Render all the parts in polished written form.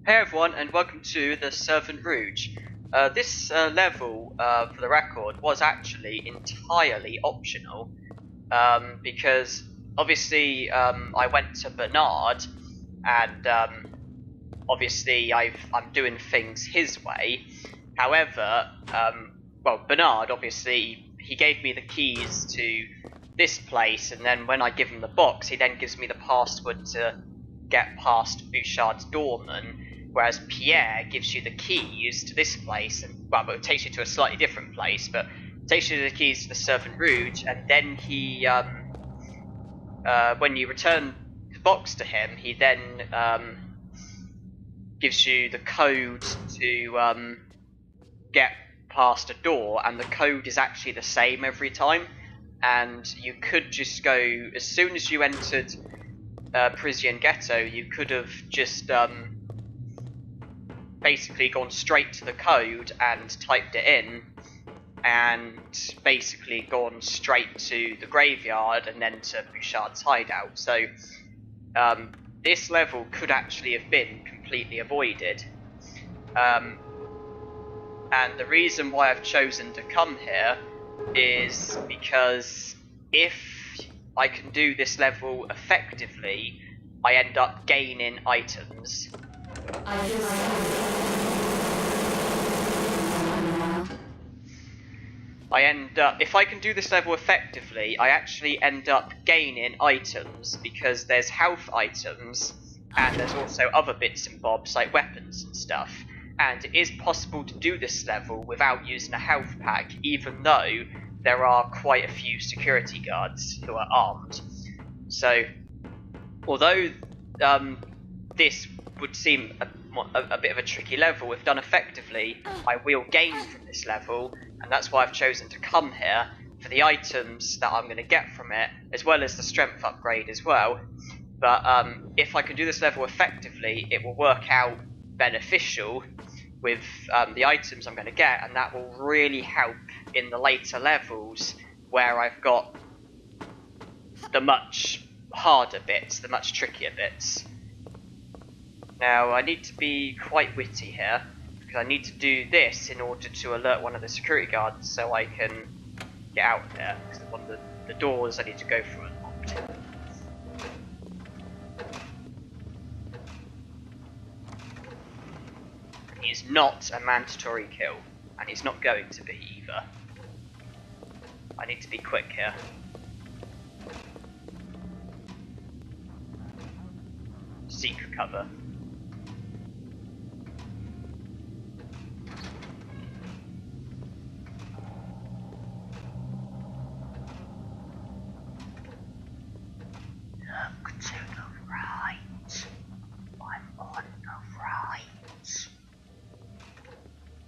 Hey everyone, and welcome to the Serpent Rouge. This level, for the record, was actually entirely optional, because obviously I went to Bernard, and obviously I'm doing things his way. However, well, Bernard, obviously, he gave me the keys to this place, and then when I give him the box, he then gives me the password to get past Bouchard's doorman, whereas Pierre gives you the keys to this place, and well, it takes you to a slightly different place, but takes you the keys to the Serpent Rouge, and then he, when you return the box to him, he then gives you the code to get past a door, and the code is actually the same every time, and you could just go, as soon as you entered Parisian Ghetto, you could have just basically gone straight to the code and typed it in, and basically gone straight to the graveyard and then to Bouchard's hideout. So this level could actually have been completely avoided. And the reason why I've chosen to come here is because if I can do this level effectively, I end up gaining items. If I can do this level effectively, I actually end up gaining items, because there's health items, and there's also other bits and bobs like weapons and stuff. And it is possible to do this level without using a health pack, even though there are quite a few security guards who are armed. So, although this would seem a bit of a tricky level, if done effectively, I will gain from this level, and that's why I've chosen to come here, for the items that I'm going to get from it, as well as the strength upgrade as well. But if I can do this level effectively, it will work out beneficial with the items I'm going to get, and that will really help in the later levels where I've got the much harder bits, the much trickier bits. Now, I need to be quite witty here, because I need to do this in order to alert one of the security guards so I can get out of there, because one of the doors I need to go through are locked. He's not a mandatory kill, and he's not going to be either. I need to be quick here. Seek cover. Look to the right. I'm on the right.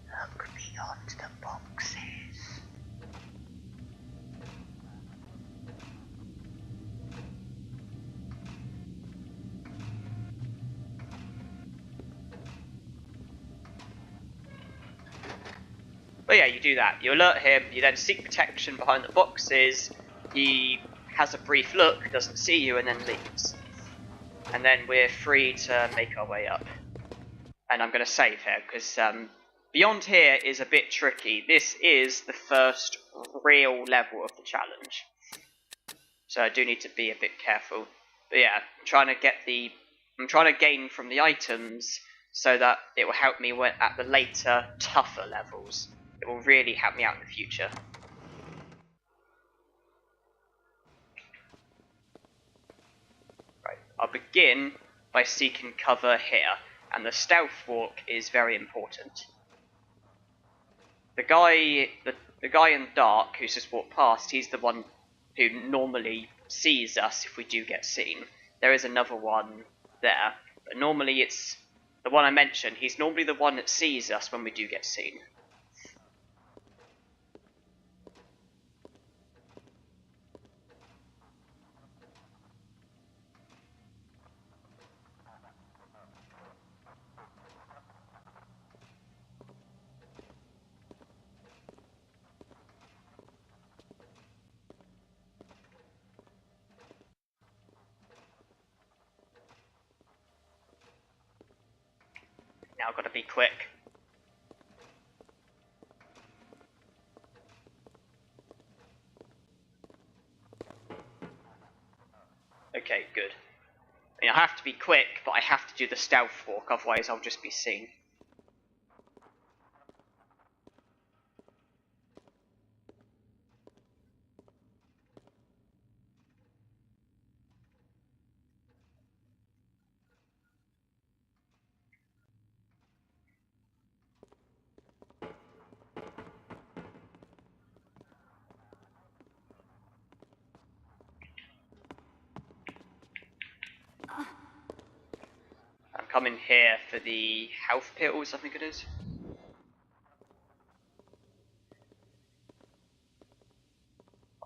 Look beyond the boxes. But yeah, you do that. You alert him, you then seek protection behind the boxes, he has a brief look, doesn't see you, and then leaves. And then we're free to make our way up. And I'm going to save here, because beyond here is a bit tricky. This is the first real level of the challenge, so I do need to be a bit careful. But yeah, I'm trying to gain from the items so that it will help me at the later, tougher levels. It will really help me out in the future. Right, I'll begin by seeking cover here, and the stealth walk is very important. The guy in dark who's just walked past, he's the one who normally sees us if we do get seen. There is another one there, but normally it's the one I mentioned. He's normally the one that sees us when we do get seen. Now I've got to be quick. Okay, good. I mean, I have to be quick, but I have to do the stealth walk, otherwise I'll just be seen. I'm coming here for the health pills, I think it is.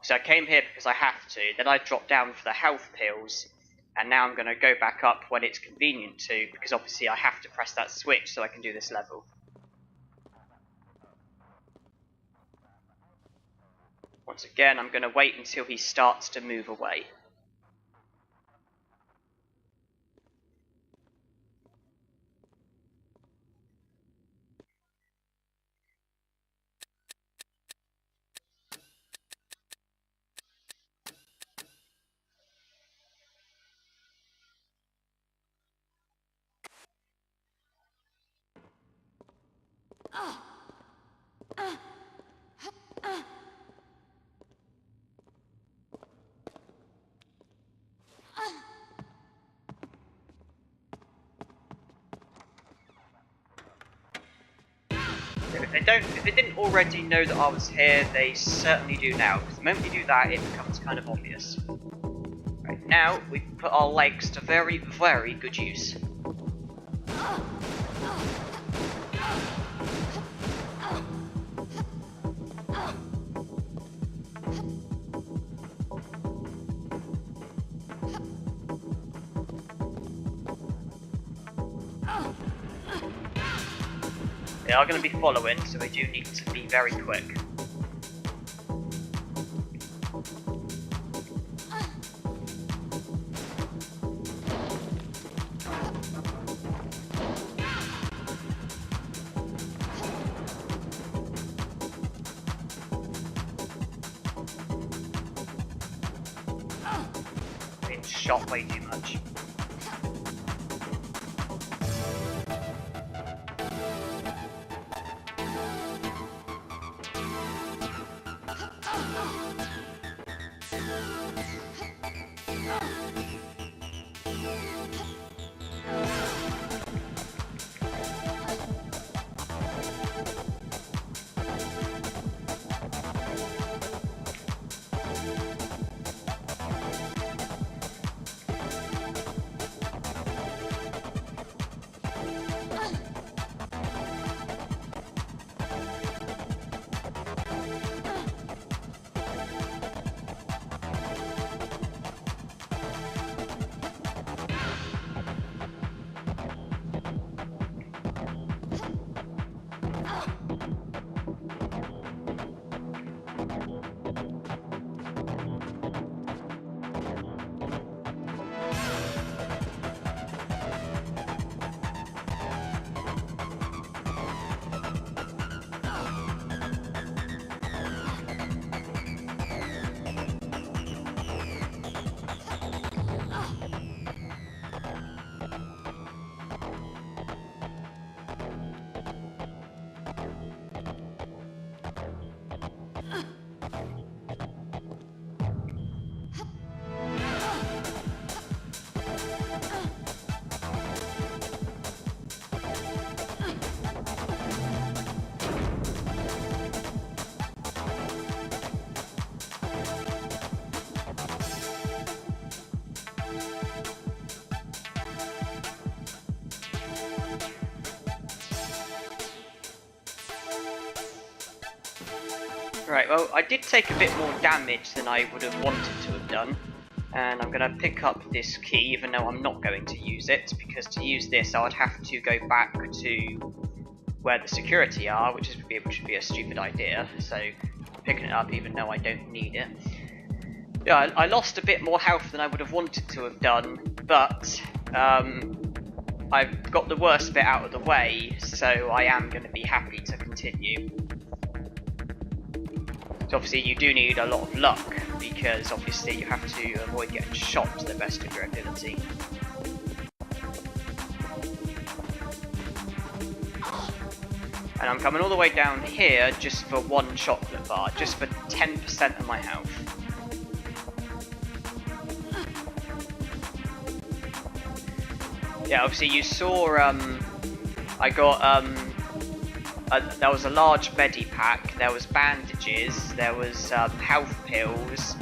So I came here because I have to, then I dropped down for the health pills, and now I'm going to go back up when it's convenient to, because obviously I have to press that switch so I can do this level. Once again, I'm going to wait until he starts to move away. If they didn't already know that I was here, they certainly do now, because the moment you do that, it becomes kind of obvious. Right, now, we put our legs to very, very good use. They are going to be following, so we do need to be very quick. Been shot way too much. Right, well, I did take a bit more damage than I would have wanted to have done. And I'm going to pick up this key, even though I'm not going to use it, because to use this I would have to go back to where the security are, which would be a stupid idea, so I'm picking it up even though I don't need it. Yeah, I lost a bit more health than I would have wanted to have done, but I've got the worst bit out of the way, so I am going to be happy to continue. So obviously you do need a lot of luck, because obviously you have to avoid getting shot to the best of your ability. And I'm coming all the way down here just for one chocolate bar, just for 10% of my health. Yeah, obviously you saw, I got, there was a large Betty pack, there was bandages, there was health pills,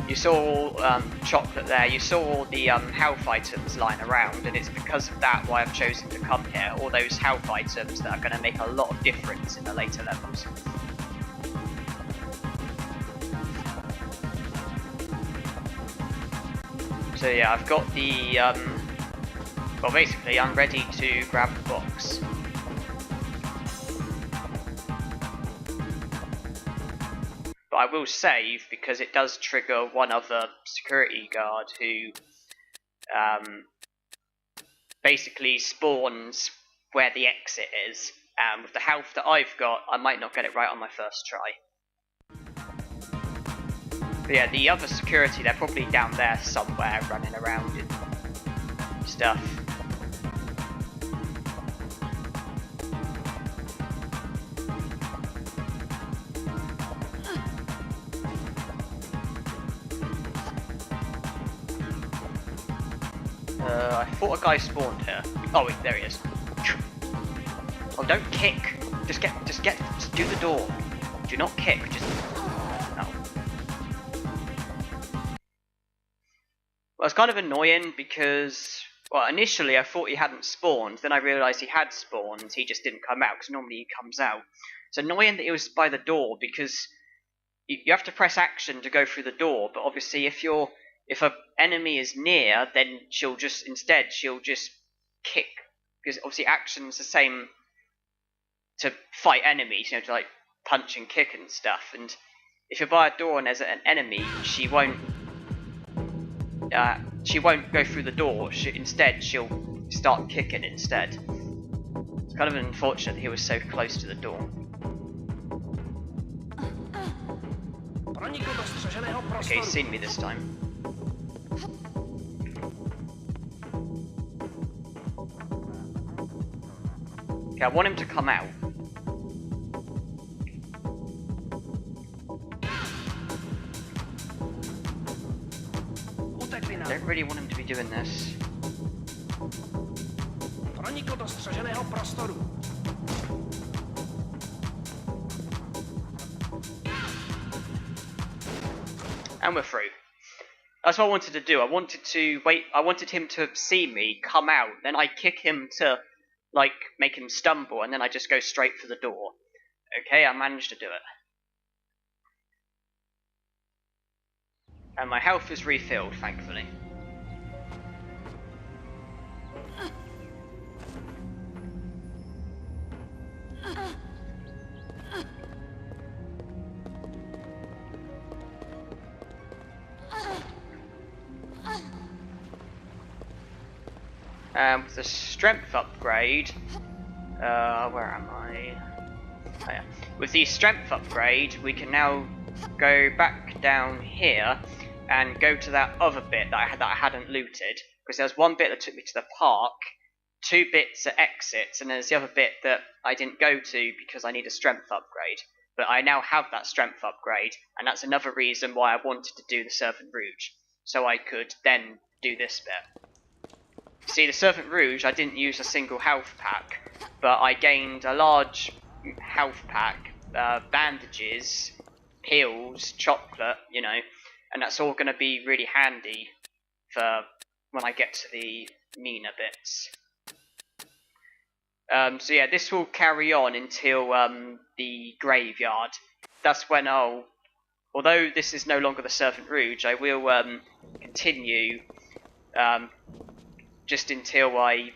you saw chocolate there, you saw all the health items lying around, and it's because of that why I've chosen to come here, all those health items that are going to make a lot of difference in the later levels. So yeah, I've got the, well basically I'm ready to grab the box. But I will save because it does trigger one other security guard who basically spawns where the exit is. And with the health that I've got, I might not get it right on my first try. But yeah, the other security, they're probably down there somewhere running around and stuff. I thought a guy spawned here. Oh wait, there he is. Oh, don't kick. Just do the door. Do not kick, just... No. Well, it's kind of annoying because... Well, initially I thought he hadn't spawned, then I realised he had spawned, he just didn't come out, because normally he comes out. It's annoying that he was by the door, because you have to press action to go through the door, but obviously if an enemy is near, then she'll just kick, because obviously action's the same to fight enemies, you know, to like punch and kick and stuff, and if you're by a door and there's an enemy, she won't go through the door, instead she'll start kicking instead. It's kind of unfortunate that he was so close to the door. Okay, he's seen me this time. Okay, I want him to come out. I don't really want him to be doing this. And we're through. That's what I wanted to do. I wanted him to see me, come out, then I kick him to, like, make him stumble, and then I just go straight for the door. Okay, I managed to do it. And my health is refilled, thankfully. With the strength upgrade, where am I? Oh, yeah. With the strength upgrade, we can now go back down here and go to that other bit that I hadn't looted, because there's one bit that took me to the park, 2 bits at exits, and there's the other bit that I didn't go to because I need a strength upgrade. But I now have that strength upgrade, and that's another reason why I wanted to do the Serpent Rouge, so I could then do this bit. See, the Serpent Rouge, I didn't use a single health pack, but I gained a large health pack, bandages, pills, chocolate, you know, and that's all going to be really handy for when I get to the meaner bits. So yeah, this will carry on until the graveyard. That's when although this is no longer the Serpent Rouge, I will continue just until I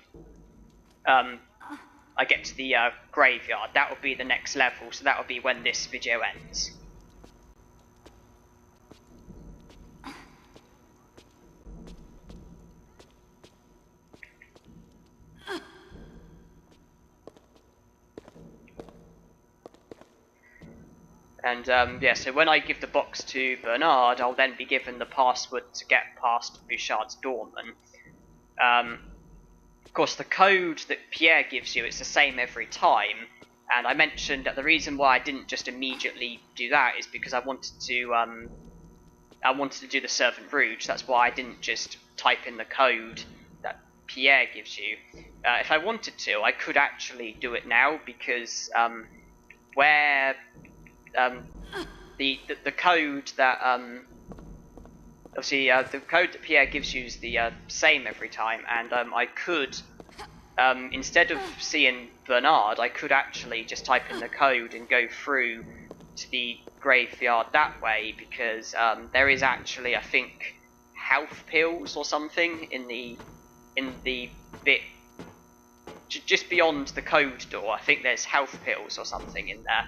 get to the graveyard. That will be the next level, so that will be when this video ends. And yeah, so when I give the box to Bernard, I'll then be given the password to get past Bouchard's doorman. Of course, the code that Pierre gives you, it's the same every time. And I mentioned that the reason why I didn't just immediately do that is because I wanted to do the Serpent Rouge. That's why I didn't just type in the code that Pierre gives you. If I wanted to, I could actually do it now, because where the code that obviously the code that Pierre gives you is the same every time, and I could instead of seeing Bernard, I could actually just type in the code and go through to the graveyard that way, because there is actually, I think, health pills or something in the bit just beyond the code door. I think there's health pills or something in there,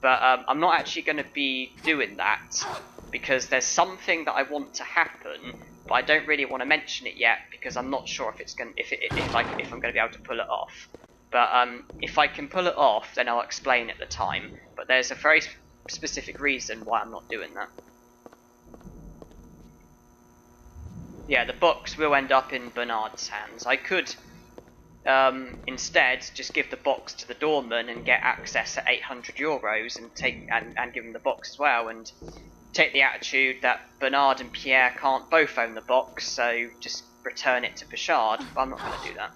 but I'm not actually going to be doing that because there's something that I want to happen, but I don't really want to mention it yet because I'm not sure if I'm going to be able to pull it off. But if I can pull it off, then I'll explain at the time. But there's a very specific reason why I'm not doing that. Yeah, the box will end up in Bernard's hands. I could instead just give the box to the doorman and get access at 800 euros and give him the box as well, and take the attitude that Bernard and Pierre can't both own the box, so just return it to Bouchard. But I'm not going to do that.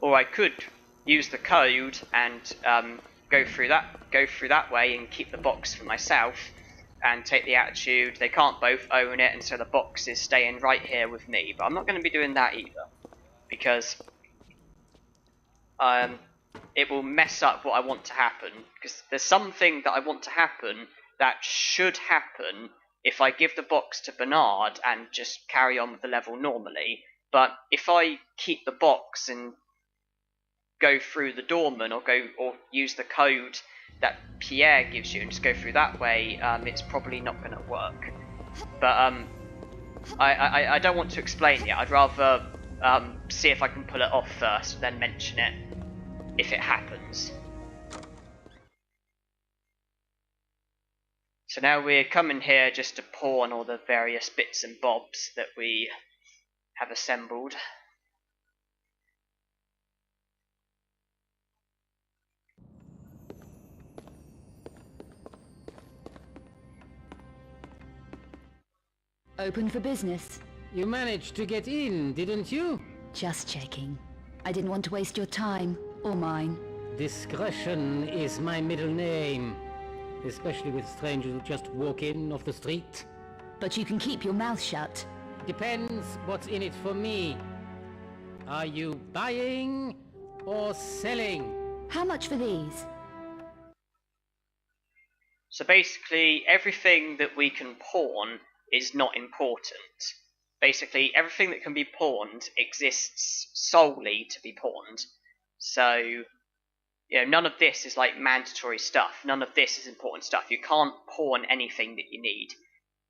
Or I could use the code and go through that way and keep the box for myself, and take the attitude they can't both own it, and so the box is staying right here with me. But I'm not going to be doing that either, because it will mess up what I want to happen. Because there's something that I want to happen that should happen if I give the box to Bernard and just carry on with the level normally. But if I keep the box and go through the doorman, or use the code that Pierre gives you and just go through that way, it's probably not going to work. But I don't want to explain yet. I'd rather see if I can pull it off first, then mention it if it happens. So now we're coming here just to pawn all the various bits and bobs that we have assembled. Open for business. You managed to get in, didn't you? Just checking. I didn't want to waste your time, or mine. Discretion is my middle name. Especially with strangers who just walk in off the street. But you can keep your mouth shut. Depends what's in it for me. Are you buying or selling? How much for these? So basically, everything that we can pawn is not important. Basically, everything that can be pawned exists solely to be pawned. So, you know, none of this is like mandatory stuff. None of this is important stuff. You can't pawn anything that you need.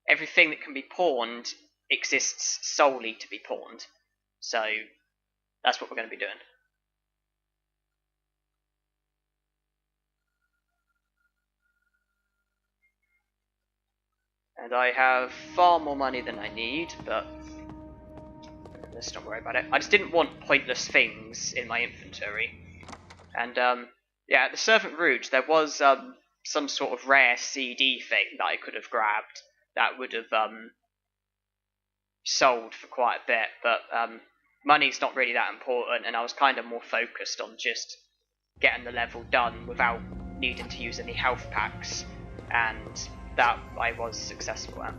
Everything that can be pawned exists solely to be pawned. So, that's what we're going to be doing. And I have far more money than I need, but let's not worry about it. I just didn't want pointless things in my inventory. And yeah, at the Serpent Rouge, there was some sort of rare CD thing that I could have grabbed that would have sold for quite a bit, but money's not really that important, and I was kind of more focused on just getting the level done without needing to use any health packs, and that I was successful at.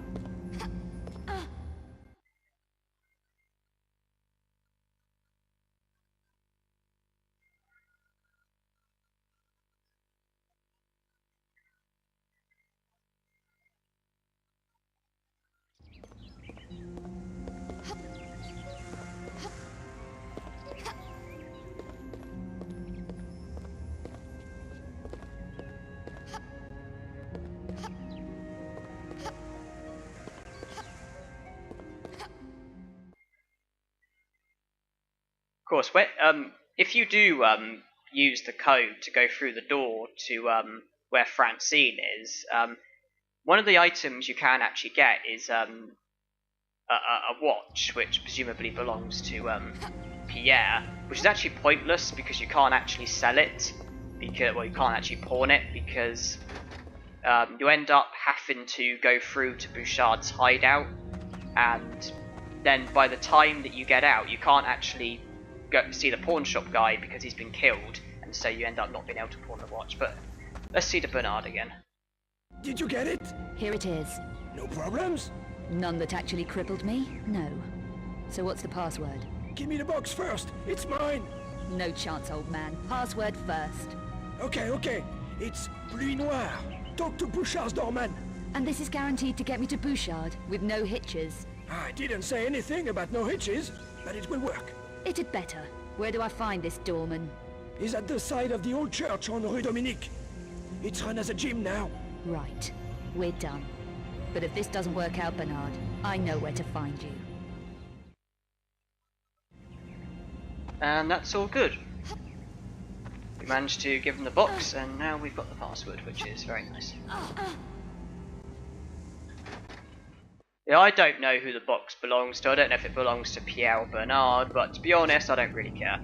course, if you do use the code to go through the door to where Francine is, one of the items you can actually get is a watch, which presumably belongs to Pierre, which is actually pointless because you can't actually sell it, because you can't actually pawn it, because you end up having to go through to Bouchard's hideout, and then by the time that you get out, you can't actually go see the pawn shop guy because he's been killed, and so you end up not being able to pawn the watch. But let's see the Bernard again. Did you get it? Here it is. No problems? None that actually crippled me? No. So what's the password? Give me the box first. It's mine. No chance, old man. Password first. Okay. It's Pluie Noire. Talk to Bouchard's doorman. And this is guaranteed to get me to Bouchard, with no hitches. I didn't say anything about no hitches, but it will work. It had better. Where do I find this doorman? He's at the side of the old church on Rue Dominique. It's run as a gym now. Right. We're done. But if this doesn't work out, Bernard, I know where to find you. And that's all good. We managed to give them the box, and now we've got the password, which is very nice. Yeah, I don't know who the box belongs to. I don't know if it belongs to Pierre or Bernard, but to be honest, I don't really care.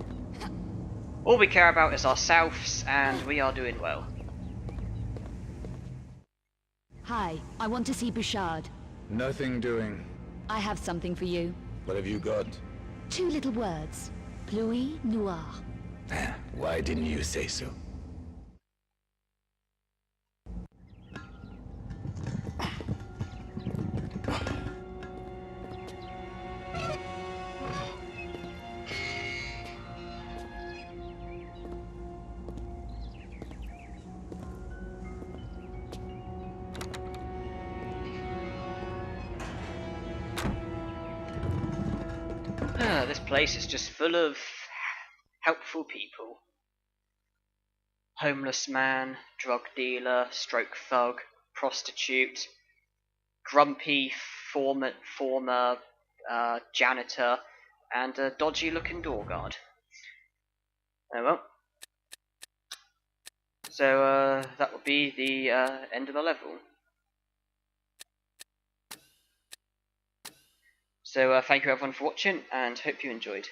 All we care about is ourselves, and we are doing well. Hi, I want to see Bouchard. Nothing doing. I have something for you. What have you got? 2 little words. Pluie Noire. Why didn't you say so? This place is just full of helpful people. Homeless man, drug dealer, stroke thug, prostitute, grumpy former janitor, and a dodgy looking door guard. Oh well. So that will be the end of the level. So thank you everyone for watching, and hope you enjoyed.